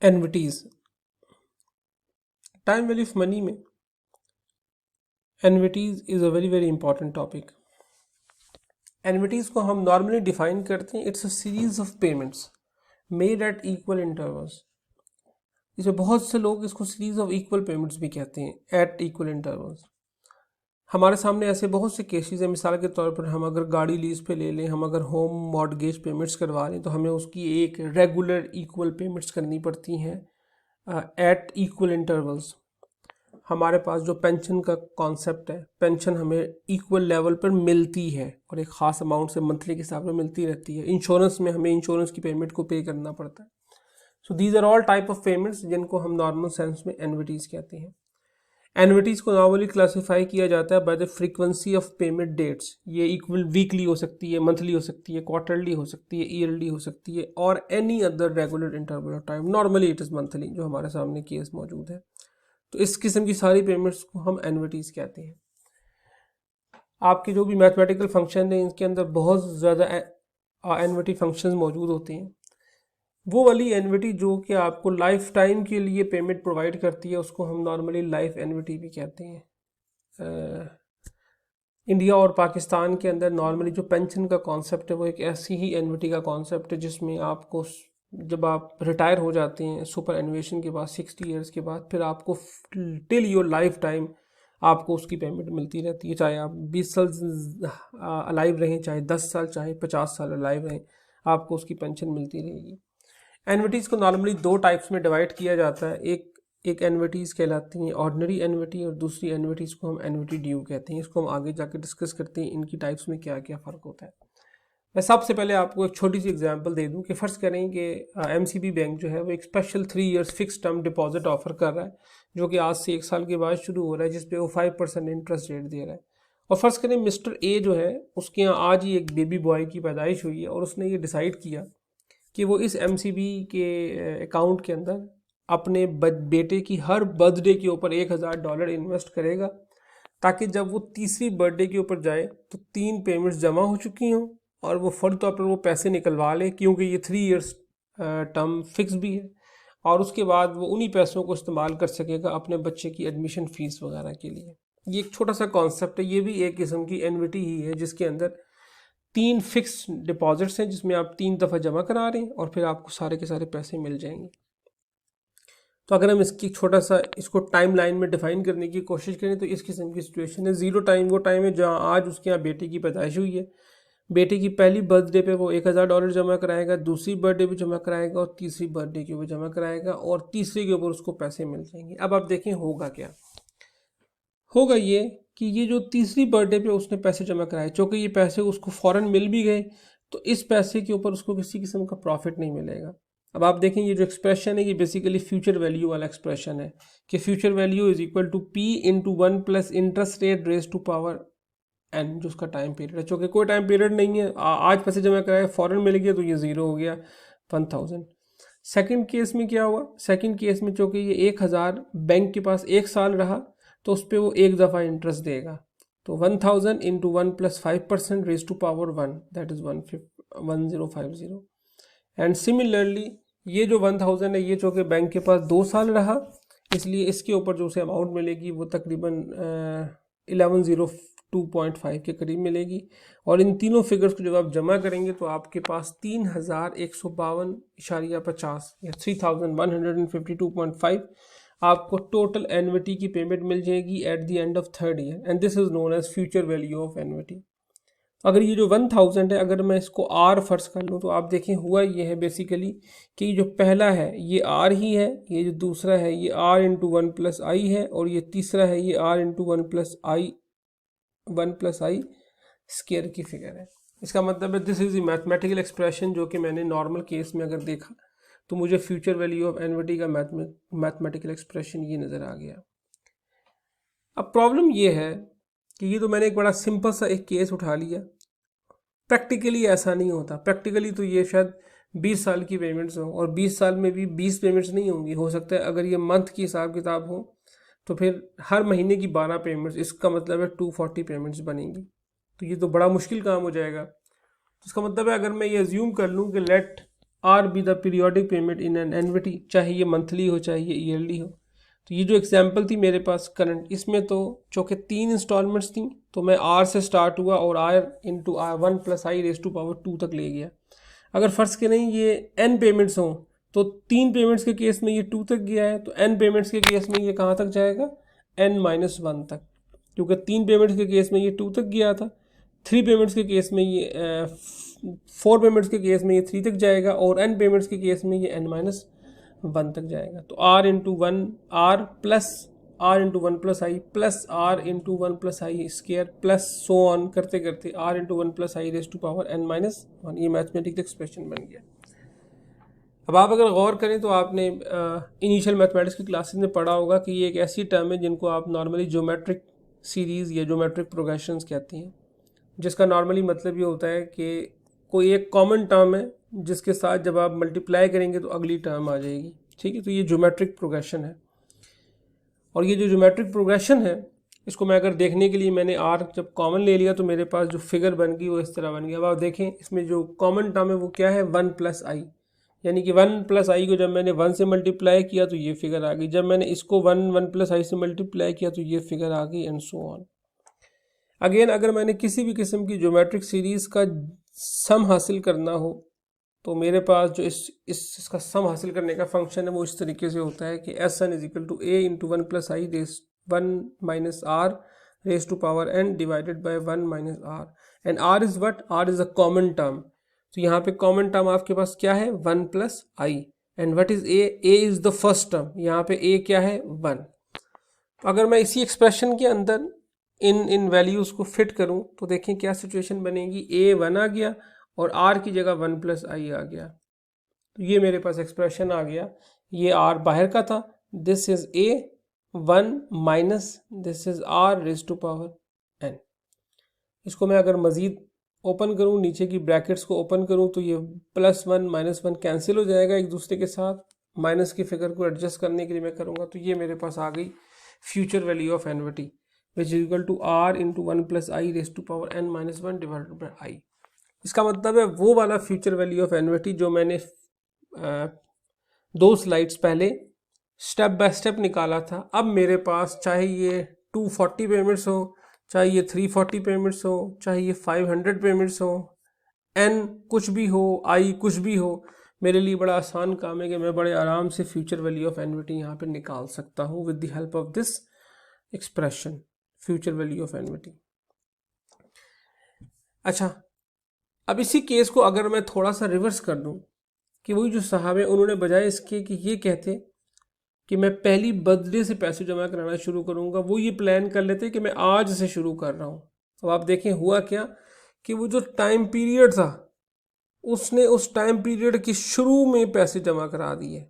Annuities, time value of money में annuities is a very very important topic. Annuities को हम normally define करते हैं, it's a series of payments made at equal intervals. इसमें बहुत से लोग इसको सीरीज ऑफ इक्वल पेमेंट्स भी कहते हैं, एट इक्वल इंटरवल्स। हमारे सामने ऐसे बहुत से केसेस हैं। मिसाल के तौर पर हम अगर गाड़ी लीज पे ले लें, हम अगर होम मॉर्गेज पेमेंट्स करवा रहे हैं तो हमें उसकी एक रेगुलर इक्वल पेमेंट्स करनी पड़ती हैं एट इक्वल इंटरवल्स। हमारे पास जो पेंशन का कॉन्सेप्ट है, पेंशन हमें इक्वल लेवल पर मिलती है और एक ख़ास अमाउंट से मंथली के हिसाब से मिलती रहती है। इंश्योरेंस में हमें इंश्योरेंस की पेमेंट को पे करना पड़ता है। So these are all type of payments जिनको हम नॉर्मल सेंस में एनविटीज कहते हैं। एनविटीज को नॉर्मली क्लासीफाई किया जाता है by the frequency of payment dates. ये इक्वल वीकली हो सकती है, मंथली हो सकती है, क्वार्टरली हो सकती है, ईयरली हो सकती है और any other regular interval of time. Normally it is monthly, जो हमारे सामने केस मौजूद है। तो इस किस्म की सारी पेमेंट्स को हम एनविटीज कहते हैं। आपके जो भी मैथमेटिकल फंक्शन है, इनके अंदर बहुत ज़्यादा एनविटी फंक्शंस मौजूद होते हैं। वो वाली एनविटी जो कि आपको लाइफ टाइम के लिए पेमेंट प्रोवाइड करती है, उसको हम नॉर्मली लाइफ एनविटी भी कहते हैं। इंडिया और पाकिस्तान के अंदर नॉर्मली जो पेंशन का कॉन्सेप्ट है वो एक ऐसी ही एनविटी का कॉन्सेप्ट है जिसमें आपको जब आप रिटायर हो जाते हैं सुपर एनुएशन के बाद 60 ईयर्स के बाद, फिर आपको टिल योर लाइफ टाइम आपको उसकी पेमेंट मिलती रहती है। चाहे आप 20 साल अलाइव रहें, चाहे 10 साल, चाहे 50 साल अलाइव रहें, आपको उसकी पेंशन मिलती रहेगी। एनविटीज को नॉर्मली दो टाइप्स में डिवाइड किया जाता है। एक एनविटीज कहलाती हैं ऑर्डिनरी एनविटी और दूसरी एनविटीज को हम एनविटी ड्यू कहते हैं। इसको हम आगे जाके डिस्कस करते हैं, इनकी टाइप्स में क्या क्या फ़र्क होता है। मैं सबसे पहले आपको एक छोटी सी एग्जांपल दे दूं कि फ़र्ज करें कि एमसीबी बैंक जो है वो एक special 3 years fix term deposit offer कर रहा है, जो कि आज से 1 साल के बाद शुरू हो रहा है, जिसपे वो 5% इंटरेस्ट रेट दे रहा है। और फ़र्ज़ करें मिस्टर ए जो है उसके यहाँ आज ही एक बेबी बॉय की पैदाइश हुई है और उसने ये डिसाइड किया कि वो इस एमसीबी के अकाउंट के अंदर अपने बेटे की हर बर्थडे के ऊपर $1000 इन्वेस्ट करेगा, ताकि जब वो तीसरी बर्थडे के ऊपर जाए तो 3 पेमेंट्स जमा हो चुकी हों और वो फौरी तौर पर वो पैसे निकलवा ले, क्योंकि ये 3 इयर्स टर्म फिक्स भी है। और उसके बाद वो उन्हीं पैसों को इस्तेमाल कर सकेगा अपने बच्चे की एडमिशन फ़ीस वगैरह के लिए। ये एक छोटा सा कॉन्सेप्ट है, ये भी एक किस्म की एनविटी ही है, जिसके अंदर 3 फिक्स डिपॉजिट्स हैं जिसमें आप 3 दफ़ा जमा करा रहे हैं और फिर आपको सारे के सारे पैसे मिल जाएंगे। तो अगर हम इसकी छोटा सा इसको टाइम लाइन में डिफाइन करने की कोशिश करें तो इस किस्म की सिचुएशन है। ज़ीरो टाइम वो टाइम है जहाँ आज उसके यहाँ बेटे की पैदाइश हुई है। बेटे की पहली बर्थडे पे वो $1000 जमा कराएगा, दूसरी बर्थडे पे जमा कराएगा और तीसरी बर्थडे के ऊपर जमा कराएगा और तीसरे के ऊपर उसको पैसे मिल जाएंगे। अब आप देखें होगा क्या। होगा ये कि ये जो तीसरी बर्थडे पे उसने पैसे जमा कराए, चूँकि ये पैसे उसको फ़ौरन मिल भी गए, तो इस पैसे के ऊपर उसको किसी किस्म का प्रॉफिट नहीं मिलेगा। अब आप देखें ये जो एक्सप्रेशन है ये बेसिकली फ्यूचर वैल्यू वाला एक्सप्रेशन है कि future value is equal to P into 1 plus interest rate raise to power n, जो उसका टाइम पीरियड है। चूँकि कोई टाइम पीरियड नहीं है, आज पैसे जमा कराए फ़ौरन मिल गया तो ये ज़ीरो हो गया 1000। सेकंड केस में क्या हुआ, सेकंड केस में चूँकि ये 1000 बैंक के पास 1 साल रहा तो उस पर वो एक दफ़ा इंटरेस्ट देगा। तो 1000 into 1 plus 5% raise to power 1, that is 1050। And similarly ये जो 1000 है, ये चूँकि बैंक के पास 2 साल रहा, इसलिए इसके ऊपर जो उसे अमाउंट मिलेगी वो तकरीबन 1102.5 के करीब मिलेगी। और इन तीनों फिगर्स को जब आप जमा करेंगे तो आपके पास 3152.50 या 3152.5 आपको टोटल एनविटी की पेमेंट मिल जाएगी at the end of third year, and this is known as future value of annuity. अगर ये जो 1000 है, अगर मैं इसको आर फर्ज कर लूँ तो आप देखें हुआ ये है बेसिकली कि जो पहला है ये आर ही है, ये जो दूसरा है ये आर इंटू 1 प्लस आई है और ये तीसरा है ये r into 1 plus i square की फिगर है। इसका मतलब है this is the mathematical expression जो कि मैंने नॉर्मल केस में अगर देखा तो मुझे फ्यूचर वैल्यू ऑफ एनविटी का मैथमेटिकल एक्सप्रेशन ये नज़र आ गया। अब प्रॉब्लम ये है कि ये तो मैंने एक बड़ा सिंपल सा एक केस उठा लिया, प्रैक्टिकली ऐसा नहीं होता। प्रैक्टिकली तो ये शायद 20 साल की पेमेंट्स हो और 20 साल में भी 20 पेमेंट्स नहीं होंगी। हो सकता है अगर ये मंथ की हिसाब किताब हो तो फिर हर महीने की 12 पेमेंट्स, इसका मतलब है 240 पेमेंट्स बनेंगी। तो ये तो बड़ा मुश्किल काम हो जाएगा। तो इसका मतलब है अगर मैं ये अज्यूम कर लूँ कि let r be the periodic payment in an annuity, चाहे ये मंथली हो चाहे ये ईयरली हो। तो ये जो एग्जांपल थी मेरे पास करंट, इसमें तो चूँकि 3 इंस्टॉलमेंट्स थी तो मैं आर से स्टार्ट हुआ और आर इंटू आर 1 + i⁻² तक ले गया। अगर फर्ज करें ये n पेमेंट्स हों तो 3 पेमेंट्स के केस में ये 2 तक गया है, तो n पेमेंट्स के केस में ये कहाँ तक जाएगा, n-1 तक, क्योंकि 3 पेमेंट्स के केस में ये 2 तक गया था, 3 पेमेंट्स के केस में ये 4 पेमेंट्स के केस में ये 3 तक जाएगा और n पेमेंट्स के केस में ये n-1 तक जाएगा। तो r into 1 r plus r into 1 + i plus r into 1 + i² plus so on करते करते r इंटू 1 + i⁻n-1, ये मैथमेटिकल एक्सप्रेशन बन गया। अब आप अगर गौर करें तो आपने इनिशियल मैथमेटिक्स की क्लासेस में पढ़ा होगा कि ये एक ऐसी टर्म है जिनको आप नॉर्मली ज्योमेट्रिक सीरीज़ या ज्योमेट्रिक प्रोग्रेशंस कहते हैं, जिसका नॉर्मली मतलब ये होता है कि कोई एक कॉमन टर्म है जिसके साथ जब आप मल्टीप्लाई करेंगे तो अगली टर्म आ जाएगी। ठीक है, तो ये ज्योमेट्रिक प्रोग्रेशन है। और ये जो ज्योमेट्रिक प्रोग्रेशन है इसको मैं अगर देखने के लिए मैंने आर जब कॉमन ले लिया तो मेरे पास जो फिगर बन गई वो इस तरह बन गया। अब आप देखें इसमें जो कॉमन टर्म है वो क्या है, 1 + i, यानी कि 1 + i को जब मैंने 1 से मल्टीप्लाई किया तो ये फिगर आ गई, जब मैंने इसको 1 + i से मल्टीप्लाई किया तो ये फिगर आ गई, एंड सो ऑन। अगेन अगर मैंने किसी भी किस्म की ज्योमेट्रिक सीरीज़ का सम हासिल करना हो तो मेरे पास जो इसका सम हासिल करने का फंक्शन है वो इस तरीके से होता है कि Sn = a × 1 + i 1 - r n divided by 1 - r, and r is what, r is a common term. तो यहाँ पे कॉमन टर्म आपके पास क्या है, 1 + i, and what is a is the first term, यहाँ पे a क्या है, 1। तो अगर मैं इसी एक्सप्रेशन के अंदर इन वैल्यूज़ को फिट करूँ तो देखें क्या सिचुएशन बनेगी, a 1 आ गया और r की जगह 1 + i आ गया। तो ये मेरे पास एक्सप्रेशन आ गया, ये r बाहर का था, this is a 1 minus this is r⁻n। इसको मैं अगर मज़ीद ओपन करूँ, नीचे की ब्रैकेट्स को ओपन करूँ तो ये +1 -1 कैंसिल हो जाएगा एक दूसरे के साथ, माइनस की फिगर को एडजस्ट करने के लिए मैं करूँगा तो ये मेरे पास आ गई future value of annuity which is equal to r into 1 + i⁻n-1 divided by i। इसका मतलब है वो वाला फ्यूचर वैल्यू ऑफ एनविटी जो मैंने 2 स्लाइड्स पहले स्टेप बाय स्टेप निकाला था। अब मेरे पास चाहे ये 240 पेमेंट्स हो, चाहे ये 340 पेमेंट्स हो, चाहे ये 500 पेमेंट्स हो, n कुछ भी हो, i कुछ भी हो, मेरे लिए बड़ा आसान काम है कि मैं बड़े आराम से फ्यूचर वैल्यू ऑफ एनविटी यहाँ पे निकाल सकता हूँ with the help of this expression, future value of एनविटी। अच्छा, अब इसी केस को अगर मैं थोड़ा सा रिवर्स कर दूं कि वही जो साहब है उन्होंने बजाय इसके कि ये कहते कि मैं पहली बर्थडे से पैसे जमा कराना शुरू करूंगा, वो ये प्लान कर लेते कि मैं आज से शुरू कर रहा हूँ। तो आप देखें हुआ क्या कि वो जो टाइम पीरियड था उसने उस टाइम पीरियड के शुरू में पैसे जमा करा दिए।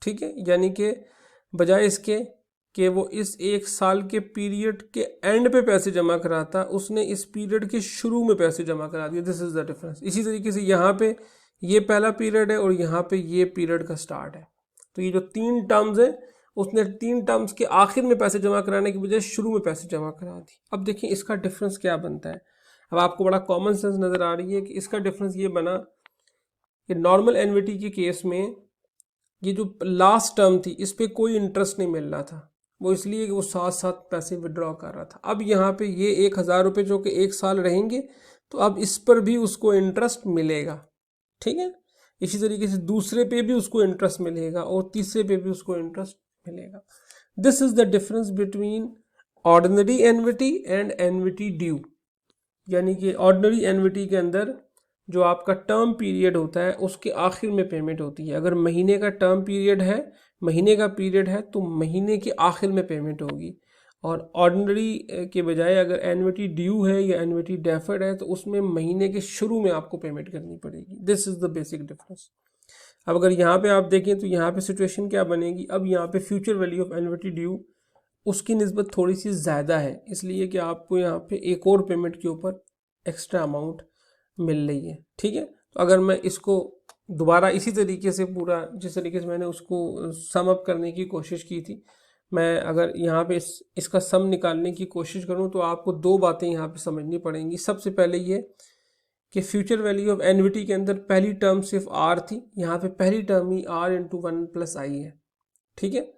ठीक है, यानी कि बजाय इसके कि वो इस 1 साल के पीरियड के एंड पे पैसे जमा कराता, उसने इस पीरियड के शुरू में पैसे जमा करा दिए। This is the difference. इसी तरीके से यहाँ पे ये पहला पीरियड है और यहाँ पे ये पीरियड का स्टार्ट है। तो ये जो 3 टर्म्स है उसने 3 टर्म्स के आखिर में पैसे जमा कराने की बजाय शुरू में पैसे जमा करा दी। अब देखिए इसका डिफरेंस क्या बनता है। अब आपको बड़ा कॉमन सेंस नज़र आ रही है कि इसका डिफरेंस ये बना कि नॉर्मल एनविटी के केस में ये जो लास्ट टर्म थी इस पर कोई इंटरेस्ट नहीं मिल रहा था, वो इसलिए कि वो साथ साथ पैसे विड्रॉ कर रहा था। अब यहाँ पे ये 1000 रुपये जो कि 1 साल रहेंगे तो अब इस पर भी उसको इंटरेस्ट मिलेगा। ठीक है, इसी तरीके से दूसरे पे भी उसको इंटरेस्ट मिलेगा और तीसरे पे भी उसको इंटरेस्ट मिलेगा। This is the difference between ordinary एनविटी and annuity due, यानी कि ऑर्डिनरी एनविटी के अंदर जो आपका टर्म पीरियड होता है उसके आखिर में पेमेंट होती है। अगर महीने का टर्म पीरियड है, महीने का पीरियड है तो महीने के आखिर में पेमेंट होगी, और ऑर्डिनरी के बजाय अगर एनविटी ड्यू है या एनविटी डेफर्ड है तो उसमें महीने के शुरू में आपको पेमेंट करनी पड़ेगी। This is the basic difference. अब अगर यहाँ पे आप देखें तो यहाँ पे सिचुएशन क्या बनेगी, अब यहाँ पे future value of annuity due उसकी निस्बत थोड़ी सी ज़्यादा है, इसलिए कि आपको यहाँ पे एक और पेमेंट के ऊपर एक्स्ट्रा अमाउंट मिल रही है। ठीक है, तो अगर मैं इसको दोबारा इसी तरीके से पूरा जिस तरीके से मैंने उसको सम अप करने की कोशिश की थी, मैं अगर यहाँ पे इसका सम निकालने की कोशिश करूँ तो आपको 2 बातें यहाँ पे समझनी पड़ेंगी। सबसे पहले ये कि फ्यूचर वैल्यू ऑफ एनविटी के अंदर पहली टर्म सिर्फ आर थी, यहाँ पे पहली term he are into 1+i है, ठीक है।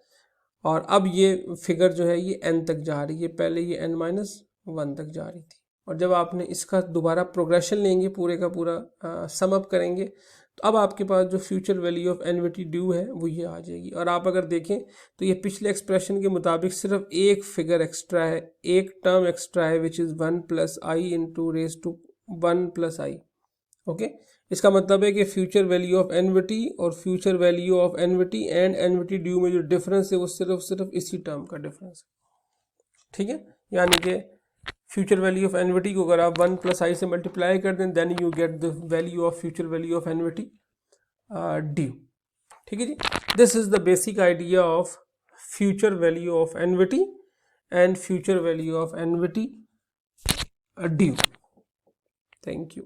और अब ये फिगर जो है ये n तक जा रही है, पहले ये n-1 तक जा रही थी। और जब आपने इसका दोबारा प्रोग्रेशन लेंगे, पूरे का पूरा सम अप करेंगे, तो अब आपके पास जो future value of annuity due है वो ये आ जाएगी। और आप अगर देखें तो ये पिछले एक्सप्रेशन के मुताबिक सिर्फ एक फिगर एक्स्ट्रा है, एक टर्म एक्स्ट्रा है, which is 1+i into raise to 1+i। Okay, इसका मतलब है कि फ्यूचर वैल्यू ऑफ एनविटी और future value of annuity and annuity due में जो डिफरेंस है वो सिर्फ इसी टर्म का डिफरेंस है, ठीक है। यानी कि फ्यूचर वैल्यू ऑफ एनविटी को अगर आप 1+i से मल्टीप्लाई कर दें, then you get the value of future value of annuity due, ठीक है जी। This is the basic idea of future value of annuity and future value of annuity due. Thank you.